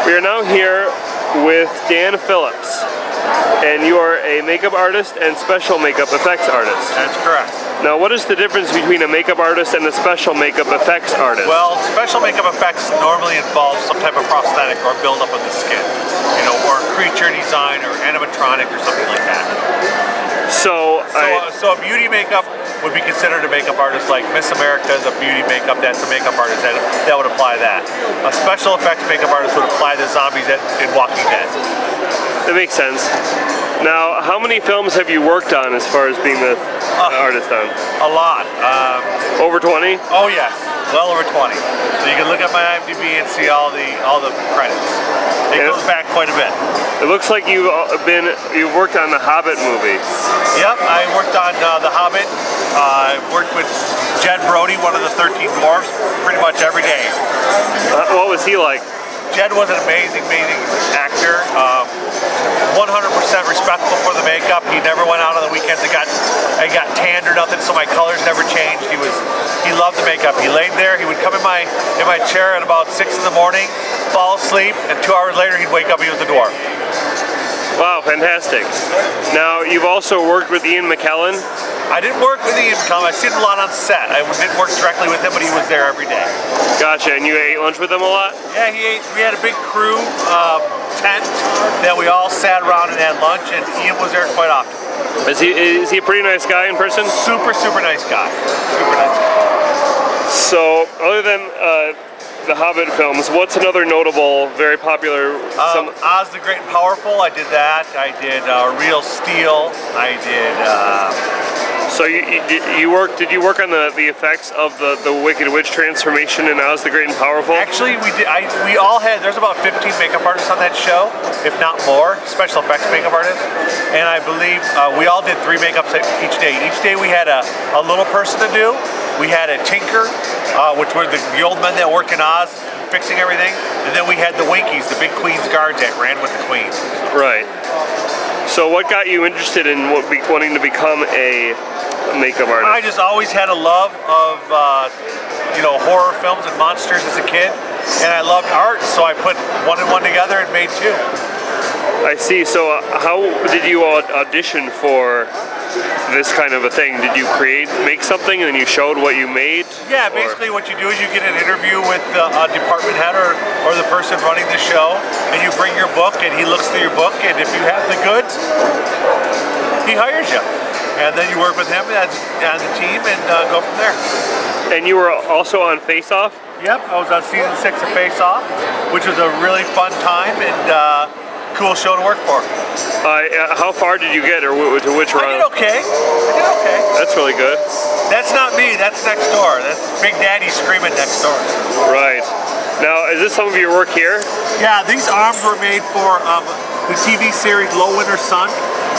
We are now here with Dan Phillips, and you are a makeup artist and special makeup effects artist. That's correct. Now, what is the difference between a makeup artist and a special makeup effects artist? Well, special makeup effects normally involve some type of prosthetic or buildup of the skin, or creature design or animatronic or something like that. So a beauty makeup would be considered a makeup artist, like Miss America is a beauty makeup, that's a makeup artist, that would apply that. A special effects makeup artist would apply the zombies in Walking Dead. That makes sense. Now, how many films have you worked on as far as being the artist on? A lot. Over 20? Oh yes, well over 20. So you can look at my IMDb and see all the credits. It goes back quite a bit. It looks like you've worked on the Hobbit movie. Yep, I worked on the Hobbit. I worked with Jed Brody, one of the 13 dwarfs, pretty much every day. What was he like? Jed was an amazing actor. 100% respectful for the makeup. He never went out on the weekends and got tanned or nothing, so my colors never changed. He loved the makeup. He laid there. He would come in my chair at about 6 in the morning, fall asleep, and 2 hours later he'd wake up. He was a dwarf. Wow, fantastic. Now, you've also worked with Ian Mckellen. I didn't work with Ian Mckellen. I seen him a lot on set. I didn't work directly with him, but he was there every day. Gotcha. And you ate lunch with him a lot? Yeah, we had a big crew tent that we all sat around and had lunch, and Ian was there quite often. Is he a pretty nice guy in person? Super nice guy. Super nice guy. So, other than the Hobbit films, what's another notable, very popular? Oz the Great and Powerful. I did that. I did Real Steel. I did. So did you work on the effects of the Wicked Witch transformation in Oz the Great and Powerful? Actually, we did. We all had. There's about 15 makeup artists on that show, if not more. Special effects makeup artists, and I believe we all did 3 makeups each day. Each day we had a little person to do. We had a tinker, which were the old men that worked in Oz, fixing everything, and then we had the Winkies, the big Queen's guards that ran with the Queen. Right. So what got you interested in wanting to become a makeup artist? I just always had a love of horror films and monsters as a kid, and I loved art, so I put 1 and 1 together and made 2. I see. So how did you audition for this kind of a thing? Did you make something and then you showed what you made? Yeah, basically what you do is you get an interview with a department head or the person running the show, and you bring your book and he looks through your book, and if you have the goods, he hires you. And then you work with him and the team and go from there. And you were also on Face Off? Yep, I was on season 6 of Face Off, which was a really fun time and cool show to work for. How far did you get, or to which round? I did okay. That's really good. That's not me, that's next door. That's Big Daddy screaming next door. Right. Now, is this some of your work here? Yeah, these arms were made for the TV series Low Winter Sun.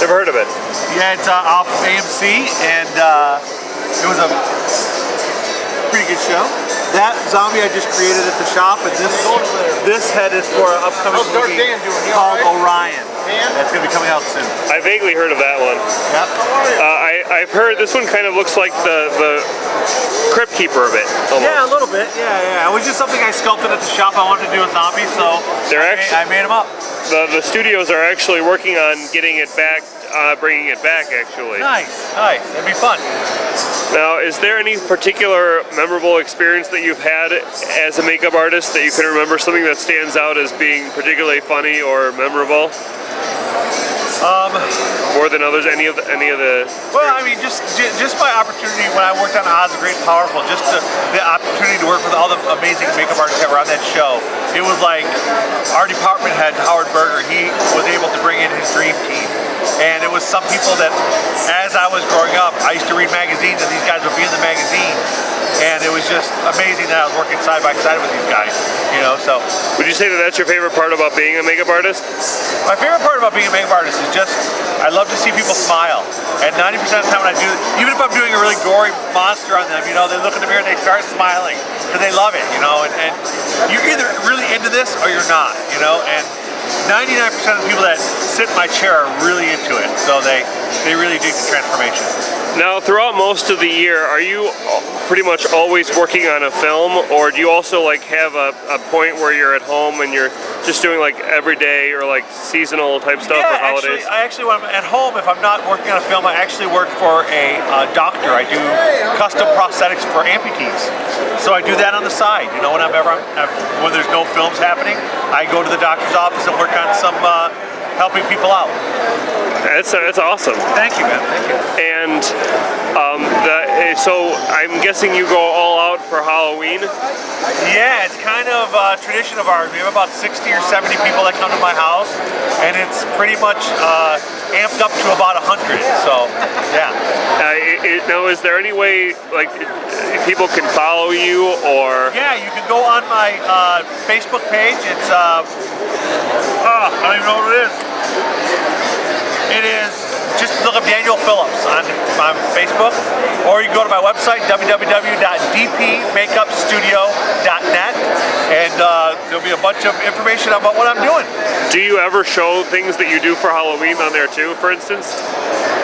Never heard of it. Yeah, it's off AMC, and it was a pretty good show. That zombie I just created at the shop, and this head is for an upcoming movie called Orion. That's going to be coming out soon. I vaguely heard of that one. Yep. I've heard this one kind of looks like the Crypt Keeper a bit. Almost. Yeah, a little bit. Yeah. It was just something I sculpted at the shop. I wanted to do a zombie, so I made them up. The studios are actually working on getting it back, bringing it back actually. Nice. That'd be fun. Now, is there any particular memorable experience that you've had as a makeup artist that you can remember, something that stands out as being particularly funny or memorable? More than others, any of the? Well, I mean, just my opportunity when I worked on Oz the Great and Powerful, just the opportunity to work with all the amazing makeup artists that were on that show. It was like our department head, Howard Berger, he was able to bring in his dream team. And it was some people that, as I was growing up, I used to read magazines and these guys would be in the magazine. And it was just amazing that I was working side by side with these guys, so. Would you say that that's your favorite part about being a makeup artist? My favorite part about being a makeup artist is just, I love to see people smile. And 90% of the time when I do, even if I'm doing a really gory monster on them, they look in the mirror and they start smiling because they love it, and you're either really into this or you're not, and 99% of the people that sit in my chair are really into it. So they they really dig the transformation. Now, throughout most of the year, are you pretty much always working on a film, or do you also like have a point where you're at home and you're just doing like everyday or like seasonal type stuff for holidays? Actually, when I'm at home, if I'm not working on a film, I actually work for a doctor. I do custom prosthetics for amputees. So I do that on the side. You know, when there's no films happening, I go to the doctor's office and work on some helping people out. That's awesome. Thank you, man. Thank you. And so I'm guessing you go all out for Halloween? Yeah, it's kind of a tradition of ours. We have about 60 or 70 people that come to my house, and it's pretty much amped up to about 100. So, yeah. Now, is there any way like people can follow you, or? Yeah, you can go on my Facebook page. It's I don't even know what it is. It is just look up Daniel Phillips on Facebook, or you can go to my website www.dpmakeupstudio.net, and there'll be a bunch of information about what I'm doing. Do you ever show things that you do for Halloween on there too, for instance?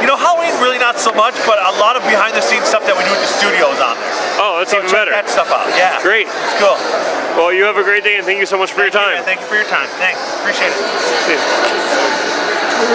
You know, Halloween really not so much, but a lot of behind the scenes stuff that we do at the studio is on there. Oh, that's even better. Check that stuff out. Yeah. Great. It's cool. Well, you have a great day, and thank you so much for your time. Thank you for your time. Thanks. Appreciate it. See you.